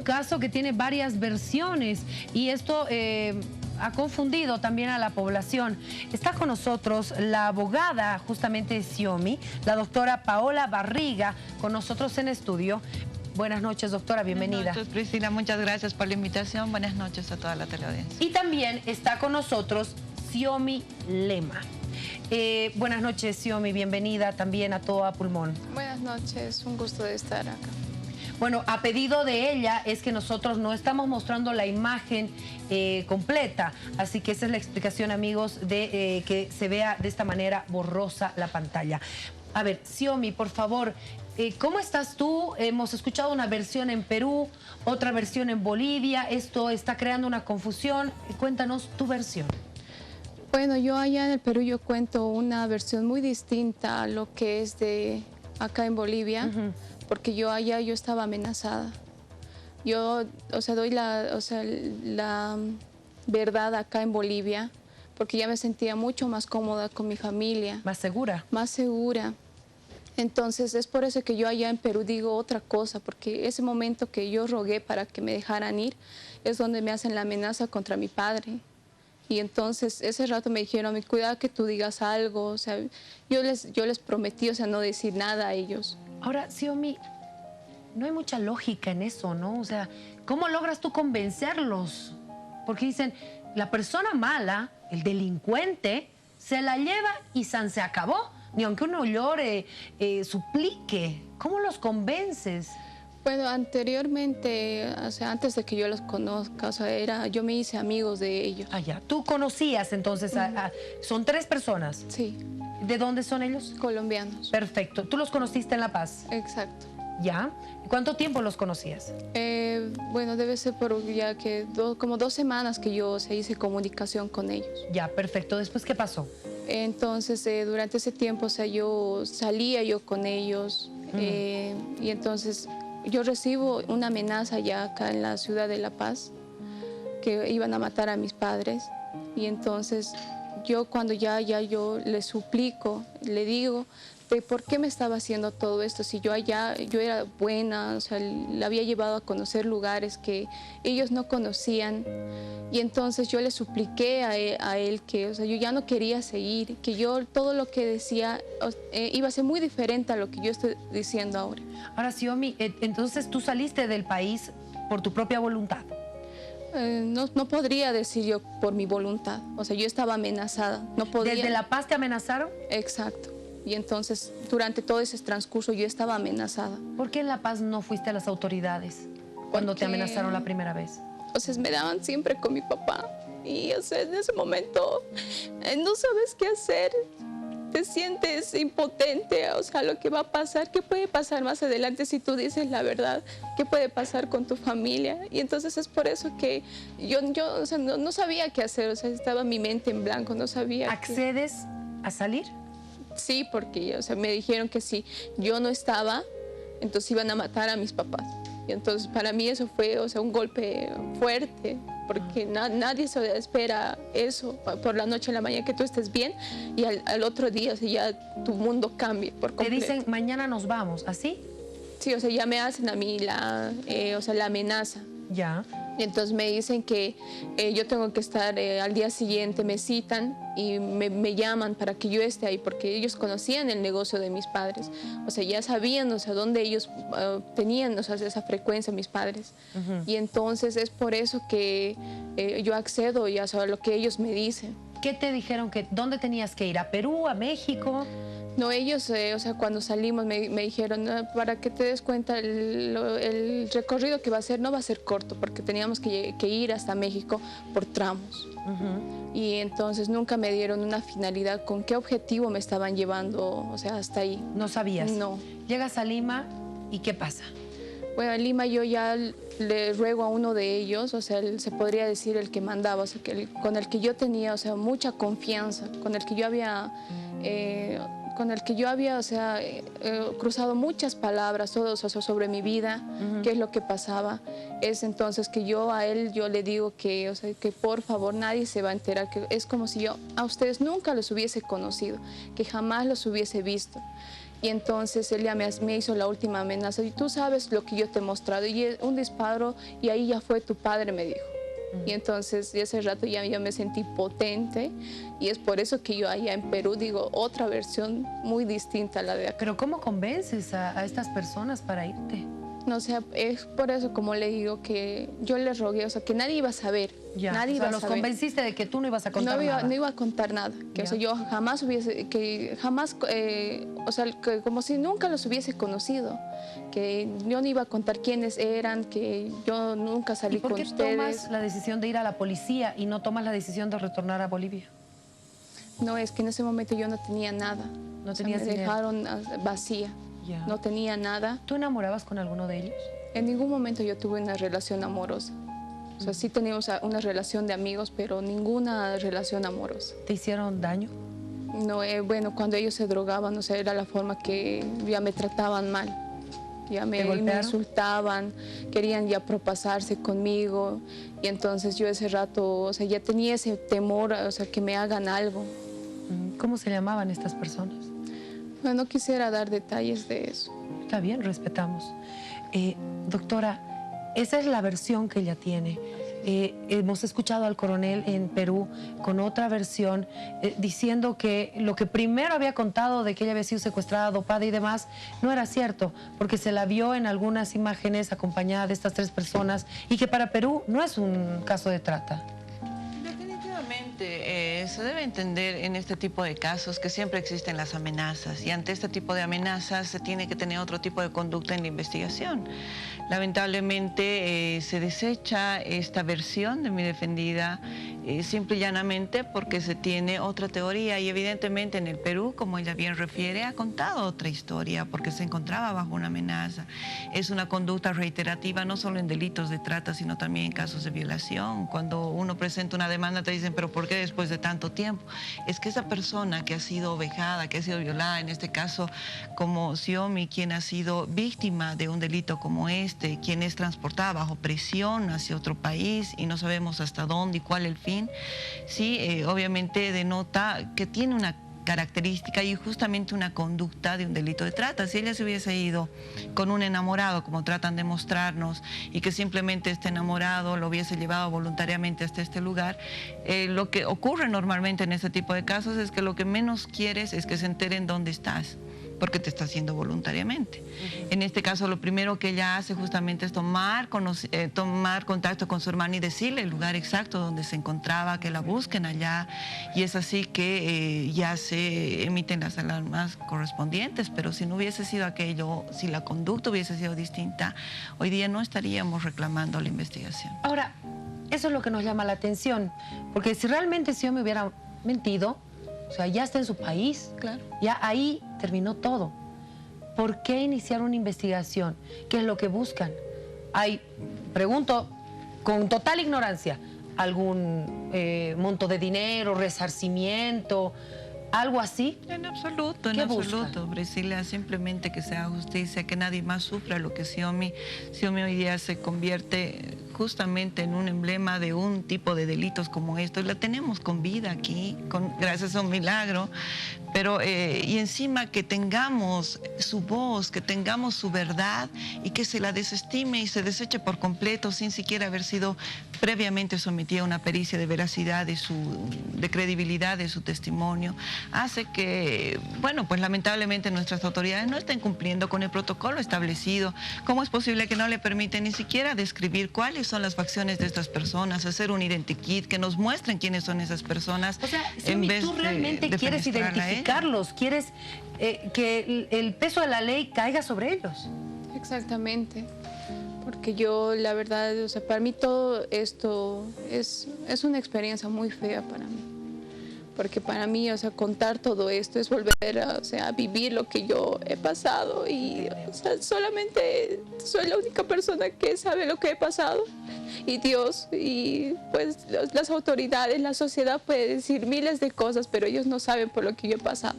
caso que tiene varias versiones y esto ha confundido también a la población. Está con nosotros la abogada justamente de Xiomí, la doctora Paola Barriga, con nosotros en estudio. Buenas noches, doctora, bienvenida. Buenas noches, Priscila, muchas gracias por la invitación. Buenas noches a toda la teleaudiencia. Y también está con nosotros Xiomí Lema. Buenas noches, Xiomí, bienvenida también a Todo a Pulmón. Buenas noches, un gusto de estar acá. Bueno, a pedido de ella es que nosotros no estamos mostrando la imagen completa, así que esa es la explicación, amigos, de que se vea de esta manera borrosa la pantalla. A ver, Xiomí, por favor, ¿cómo estás tú? Hemos escuchado una versión en Perú, otra versión en Bolivia, esto está creando una confusión. Cuéntanos tu versión. Bueno, yo allá en el Perú yo cuento una versión muy distinta a lo que es de acá en Bolivia, porque yo allá yo estaba amenazada. Yo, doy la verdad acá en Bolivia, porque ya me sentía mucho más cómoda con mi familia. ¿Más segura? Más segura. Entonces es por eso que yo allá en Perú digo otra cosa, porque ese momento que yo rogué para que me dejaran ir, es donde me hacen la amenaza contra mi padre. Y entonces ese rato me dijeron, cuidado que tú digas algo, o sea, yo les prometí, o sea, no decir nada a ellos. Ahora, Xiomí, no hay mucha lógica en eso, ¿no? O sea, ¿cómo logras tú convencerlos? Porque dicen, la persona mala, el delincuente, se la lleva y se acabó. Ni aunque uno llore, suplique. ¿Cómo los convences? Bueno, anteriormente, o sea, antes de que yo los conozca, o sea, yo me hice amigos de ellos. Ah, ya. ¿Tú conocías entonces son 3 personas? Sí. ¿De dónde son ellos? Colombianos. Perfecto. ¿Tú los conociste en La Paz? Exacto. ¿Ya? ¿Cuánto tiempo los conocías? Bueno, debe ser por ya que como 2 semanas que yo hice comunicación con ellos. Ya, perfecto. ¿Después qué pasó? Entonces, durante ese tiempo, o sea, yo salía con ellos y entonces yo recibo una amenaza ya acá en la ciudad de La Paz, que iban a matar a mis padres. Y entonces yo cuando yo le suplico, le digo, de por qué me estaba haciendo todo esto, si yo era buena, o sea, la había llevado a conocer lugares que ellos no conocían. Y entonces yo le supliqué a él que, o sea, yo ya no quería seguir, que yo todo lo que decía iba a ser muy diferente a lo que yo estoy diciendo ahora. Ahora, Xiomí, entonces tú saliste del país por tu propia voluntad. No podría decir yo por mi voluntad, o sea, yo estaba amenazada. No podía. ¿Desde La Paz te amenazaron? Exacto. Y entonces, durante todo ese transcurso, yo estaba amenazada. ¿Por qué en La Paz no fuiste a las autoridades cuando te amenazaron la primera vez? O sea, me daban siempre con mi papá. Y, o sea, en ese momento no sabes qué hacer. Te sientes impotente, o sea, lo que va a pasar, qué puede pasar más adelante si tú dices la verdad, qué puede pasar con tu familia. Y entonces es por eso que yo o sea, no sabía qué hacer, o sea, estaba mi mente en blanco, no sabía. ¿Accedes a salir? Sí, porque o sea, me dijeron que si yo no estaba, entonces iban a matar a mis papás. Y entonces para mí eso fue, o sea, un golpe fuerte, porque nadie se espera eso por la noche a la mañana, que tú estés bien y al otro día, o sea, ya tu mundo cambia por completo. Te dicen, mañana nos vamos, ¿así? Sí, o sea, ya me hacen a mí la amenaza. Ya. Y entonces me dicen que yo tengo que estar al día siguiente, me citan y me llaman para que yo esté ahí, porque ellos conocían el negocio de mis padres. O sea, ya sabían, o sea, dónde ellos tenían, o sea, esa frecuencia, mis padres. Y entonces es por eso que yo accedo y a saber lo que ellos me dicen. ¿Qué te dijeron? ¿Dónde tenías que ir? ¿A Perú? ¿A México? No, ellos, o sea, cuando salimos me dijeron, no, para que te des cuenta, el recorrido que va a ser no va a ser corto, porque teníamos que ir hasta México por tramos. Y entonces nunca me dieron una finalidad, con qué objetivo me estaban llevando, o sea, hasta ahí. ¿No sabías? No. Llegas a Lima y ¿qué pasa? Bueno, en Lima yo ya le ruego a uno de ellos, o sea, se podría decir el que mandaba, o sea, con el que yo tenía, o sea, mucha confianza, con el que yo había o sea, cruzado muchas palabras, todo, o sea, sobre mi vida, qué es lo que pasaba. Es entonces que yo a él, yo le digo que, o sea, que por favor nadie se va a enterar, que es como si yo a ustedes nunca los hubiese conocido, que jamás los hubiese visto. Y entonces él ya me hizo la última amenaza. Y tú sabes lo que yo te he mostrado. Y un disparo y ahí ya fue tu padre, me dijo. Y entonces de ese rato ya me sentí potente. Y es por eso que yo allá en Perú digo otra versión muy distinta a la de acá. Pero ¿cómo convences a estas personas para irte? No sé, es por eso como le digo que yo les rogué, o sea, que nadie iba a saber. Ya, Nadie o sea, iba a los saber. convenciste de que tú no ibas a contar nada. No iba a contar nada. Que, o sea, yo jamás hubiese, o sea, que como si nunca los hubiese conocido. Que yo no iba a contar quiénes eran, que yo nunca salí con ustedes. ¿Y por qué tomas la decisión de ir a la policía y no tomas la decisión de retornar a Bolivia? No, es que en ese momento yo no tenía nada. No O sea, tenías me dinero. dejaron vacía. Ya. No tenía nada. ¿Tú enamorabas con alguno de ellos? En ningún momento yo tuve una relación amorosa. O sea, sí teníamos una relación de amigos, pero ninguna relación amorosa. ¿Te hicieron daño? No, bueno, cuando ellos se drogaban, o sea, era la forma que ya me trataban mal. Ya me insultaban, querían ya propasarse conmigo. Y entonces yo ese rato, o sea, ya tenía ese temor, o sea, que me hagan algo. ¿Cómo se llamaban estas personas? Bueno, no quisiera dar detalles de eso. Está bien, respetamos. Doctora, esa es la versión que ella tiene. Hemos escuchado al coronel en Perú con otra versión diciendo que lo que primero había contado de que ella había sido secuestrada, dopada y demás no era cierto, porque se la vio en algunas imágenes acompañada de estas 3 personas y que para Perú no es un caso de trata. Se debe entender en este tipo de casos que siempre existen las amenazas y ante este tipo de amenazas se tiene que tener otro tipo de conducta en la investigación. Lamentablemente se desecha esta versión de mi defendida simple y llanamente porque se tiene otra teoría y evidentemente en el Perú, como ella bien refiere, ha contado otra historia porque se encontraba bajo una amenaza. Es una conducta reiterativa no solo en delitos de trata sino también en casos de violación. Cuando uno presenta una demanda te dicen, pero ¿por qué después de tanto tiempo? Es que esa persona que ha sido vejada, que ha sido violada, en este caso como Xiomí, quien ha sido víctima de un delito como este, quien es transportada bajo presión hacia otro país y no sabemos hasta dónde y cuál el fin, sí, obviamente denota que tiene una característica y justamente una conducta de un delito de trata. Si ella se hubiese ido con un enamorado, como tratan de mostrarnos, y que simplemente este enamorado lo hubiese llevado voluntariamente hasta este lugar, lo que ocurre normalmente en este tipo de casos es que lo que menos quieres es que se enteren dónde estás, porque te está haciendo voluntariamente. En este caso, lo primero que ella hace justamente es tomar contacto con su hermana y decirle el lugar exacto donde se encontraba, que la busquen allá, y es así que ya se emiten las alarmas correspondientes, pero si no hubiese sido aquello, si la conducta hubiese sido distinta, hoy día no estaríamos reclamando la investigación. Ahora, eso es lo que nos llama la atención, porque si realmente yo me hubiera mentido, o sea, ya está en su país, Claro. Ya ahí terminó todo. ¿Por qué iniciar una investigación? ¿Qué es lo que buscan? Hay, pregunto con total ignorancia, algún monto de dinero, resarcimiento, algo así. En absoluto, en ¿Qué absoluto. buscan? Priscila, simplemente que se haga justicia, que nadie más sufra lo que Xiomí hoy día se convierte justamente en un emblema de un tipo de delitos como estos. La tenemos con vida aquí, gracias a un milagro, pero y encima que tengamos su voz, que tengamos su verdad y que se la desestime y se deseche por completo sin siquiera haber sido previamente sometida a una pericia de veracidad de credibilidad de su testimonio, hace que, bueno, pues lamentablemente nuestras autoridades no estén cumpliendo con el protocolo establecido. ¿Cómo es posible que no le permiten ni siquiera describir cuáles son las facciones de estas personas, hacer un identikit, que nos muestren quiénes son esas personas? O sea, en Xiomí, vez tú realmente de quieres fenestrarla a ella. identificarlos, quieres que el peso de la ley caiga sobre ellos. Exactamente. Porque yo, la verdad, o sea, para mí todo esto es una experiencia muy fea para mí. Porque para mí, o sea, contar todo esto es volver a, o sea, a vivir lo que yo he pasado y, o sea, solamente soy la única persona que sabe lo que he pasado y Dios y pues las autoridades, la sociedad puede decir miles de cosas, pero ellos no saben por lo que yo he pasado.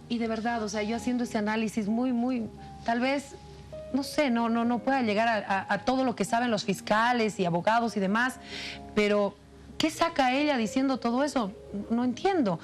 Y de verdad, o sea, yo haciendo ese análisis muy, tal vez, no sé, no pueda llegar a todo lo que saben los fiscales y abogados y demás, pero ¿qué saca ella diciendo todo eso? No entiendo.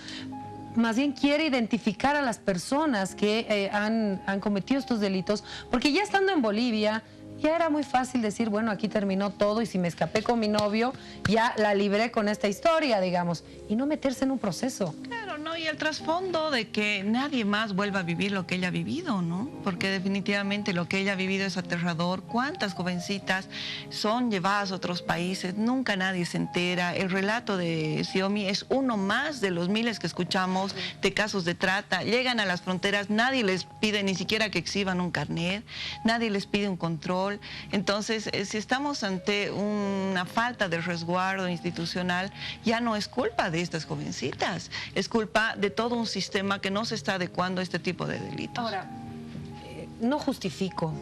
más bien quiere identificar a las personas que han cometido estos delitos, porque ya estando en Bolivia, ya era muy fácil decir, bueno, aquí terminó todo y si me escapé con mi novio, ya la libré con esta historia, digamos, y no meterse en un proceso. Claro, ¿no? Y el trasfondo de que nadie más vuelva a vivir lo que ella ha vivido, ¿no? Porque definitivamente lo que ella ha vivido es aterrador. ¿Cuántas jovencitas son llevadas a otros países? Nunca nadie se entera. El relato de Xiomí es uno más de los miles que escuchamos de casos de trata. Llegan a las fronteras, nadie les pide ni siquiera que exhiban un carnet, nadie les pide un control. Entonces, si estamos ante una falta de resguardo institucional, ya no es culpa de estas jovencitas, es culpa de todo un sistema que no se está adecuando a este tipo de delitos. Ahora, no justifico,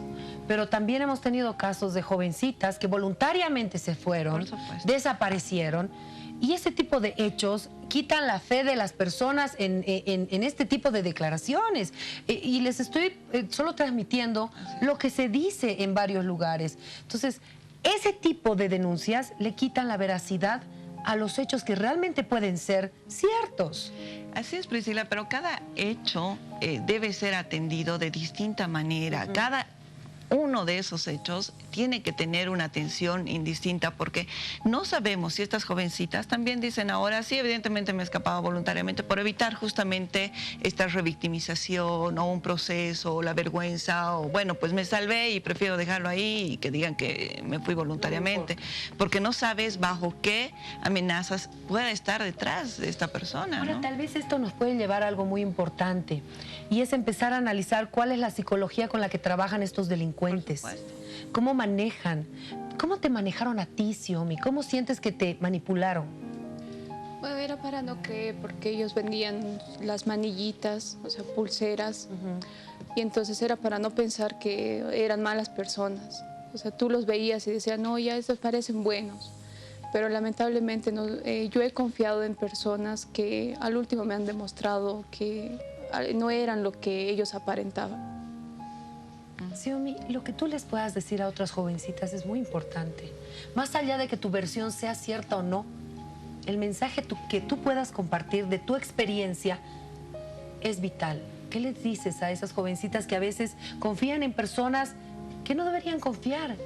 pero también hemos tenido casos de jovencitas que voluntariamente se fueron, desaparecieron, y ese tipo de hechos quitan la fe de las personas en este tipo de declaraciones. Y les estoy solo transmitiendo lo que se dice en varios lugares. Entonces, ese tipo de denuncias le quitan la veracidad a los hechos que realmente pueden ser ciertos. Así es, Priscila, pero cada hecho debe ser atendido de distinta manera. Cada uno de esos hechos tiene que tener una atención indistinta, porque no sabemos si estas jovencitas también dicen ahora, sí, evidentemente me he escapado voluntariamente, por evitar justamente esta revictimización o un proceso o la vergüenza, o bueno, pues me salvé y prefiero dejarlo ahí y que digan que me fui voluntariamente, porque no sabes bajo qué amenazas pueda estar detrás de esta persona. Ahora, ¿no? tal vez esto nos puede llevar a algo muy importante, y es empezar a analizar cuál es la psicología con la que trabajan estos delincuentes. ¿Cómo manejan? ¿Cómo te manejaron a ti, Xiomí? ¿Cómo sientes que te manipularon? Bueno, era para no creer, porque ellos vendían las manillitas, o sea, pulseras, y entonces era para no pensar que eran malas personas. O sea, tú los veías y decías, no, ya estos parecen buenos. Pero lamentablemente no, yo he confiado en personas que al último me han demostrado que no eran lo que ellos aparentaban. Xiomí, lo que tú les puedas decir a otras jovencitas es muy importante. Más allá de que tu versión sea cierta o no, el mensaje que tú puedas compartir de tu experiencia es vital. ¿Qué les dices a esas jovencitas que a veces confían en personas que no deberían confiar?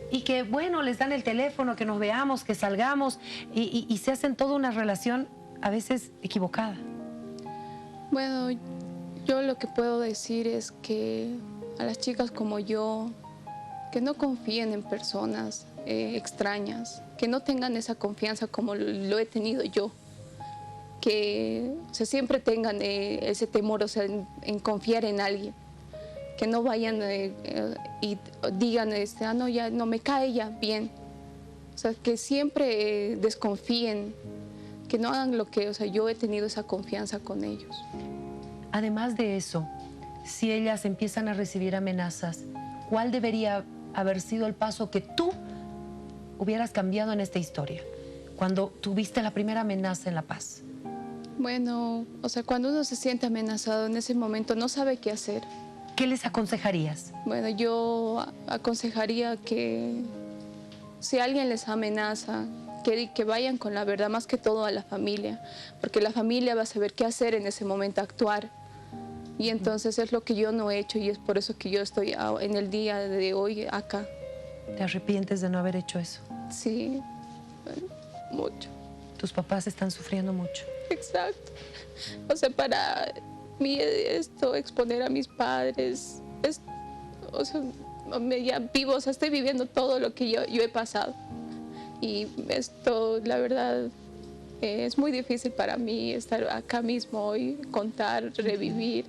Y que, bueno, les dan el teléfono, que nos veamos, que salgamos, y se hacen toda una relación a veces equivocada. Bueno, yo lo que puedo decir es que a las chicas como yo, que no confíen en personas extrañas, que no tengan esa confianza como lo he tenido yo, que siempre tengan ese temor, o sea, en confiar en alguien, que no vayan y digan, ah, no, ya no me cae ya bien, o sea, que siempre desconfíen, que no hagan lo que, o sea, yo he tenido esa confianza con ellos. Además de eso, si ellas empiezan a recibir amenazas, ¿cuál debería haber sido el paso que tú hubieras cambiado en esta historia cuando tuviste la primera amenaza en La Paz? Bueno, o sea, cuando uno se siente amenazado en ese momento no sabe qué hacer. ¿Qué les aconsejarías? Bueno, yo aconsejaría que si alguien les amenaza, que vayan con la verdad, más que todo a la familia, porque la familia va a saber qué hacer en ese momento, actuar. Y entonces es lo que yo no he hecho, y es por eso que yo estoy en el día de hoy acá. ¿Te arrepientes de no haber hecho eso? Sí, bueno, mucho. Tus papás están sufriendo mucho. Exacto. O sea, para mí esto, exponer a mis padres, o sea, ya vivo, o sea, estoy viviendo todo lo que yo he pasado. Y esto, la verdad, es muy difícil para mí estar acá mismo hoy, contar, revivir.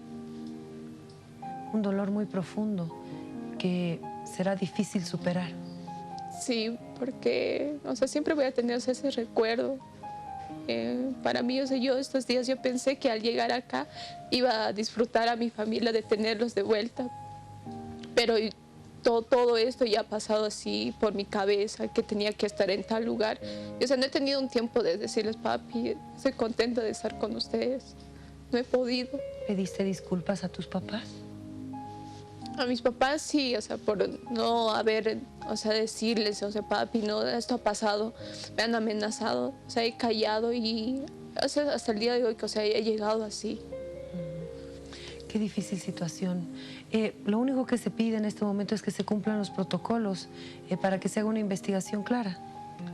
Un dolor muy profundo que será difícil superar. Sí, porque, o sea, siempre voy a tener, o sea, ese recuerdo. Para mí, o sea, yo estos días yo pensé que al llegar acá iba a disfrutar a mi familia, de tenerlos de vuelta. Pero todo esto ya ha pasado así por mi cabeza, que tenía que estar en tal lugar. Y, o sea, no he tenido un tiempo de decirles, papi, estoy contenta de estar con ustedes. No he podido. ¿Pediste disculpas a tus papás? A mis papás sí, o sea, por no haber, o sea, decirles, o sea, papi, no, esto ha pasado, me han amenazado, o sea, he callado y hasta el día de hoy que, o sea, he llegado así. Qué difícil situación. Lo único que se pide en este momento es que se cumplan los protocolos para que se haga una investigación clara.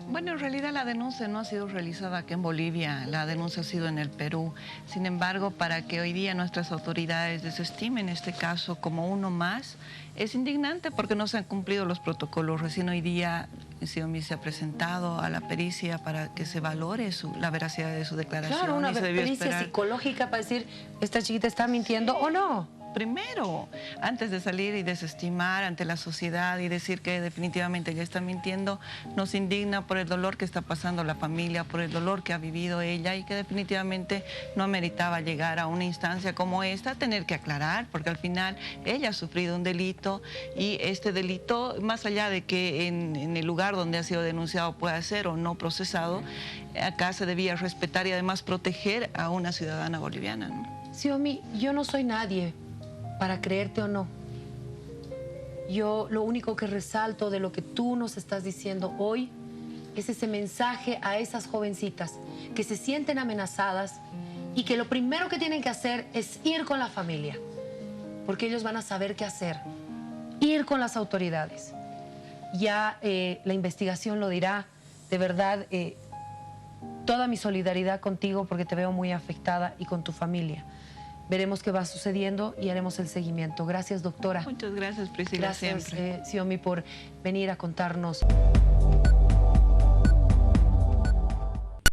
Bueno, en realidad la denuncia no ha sido realizada aquí en Bolivia, la denuncia ha sido en el Perú. Sin embargo, para que hoy día nuestras autoridades desestimen este caso como uno más, es indignante porque no se han cumplido los protocolos. Recién hoy día Xiomí se ha presentado a la pericia para que se valore la veracidad de su declaración. Claro, una y se debió pericia esperar. psicológica para decir, esta chiquita está mintiendo o no. Primero, antes de salir y desestimar ante la sociedad y decir que definitivamente ella está mintiendo, nos indigna por el dolor que está pasando la familia, por el dolor que ha vivido ella y que definitivamente no meritaba llegar a una instancia como esta, tener que aclarar, porque al final ella ha sufrido un delito y este delito, más allá de que en el lugar donde ha sido denunciado pueda ser o no procesado, acá se debía respetar y además proteger a una ciudadana boliviana, ¿no? Xiomí, yo no soy nadie para creerte o no. Yo lo único que resalto de lo que tú nos estás diciendo hoy es ese mensaje a esas jovencitas que se sienten amenazadas y que lo primero que tienen que hacer es ir con la familia, porque ellos van a saber qué hacer, ir con las autoridades. Ya la investigación lo dirá. De verdad, toda mi solidaridad contigo porque te veo muy afectada y con tu familia. Veremos qué va sucediendo y haremos el seguimiento. Gracias, doctora. Muchas gracias, Priscila. Gracias, siempre. Xiomí, por venir a contarnos.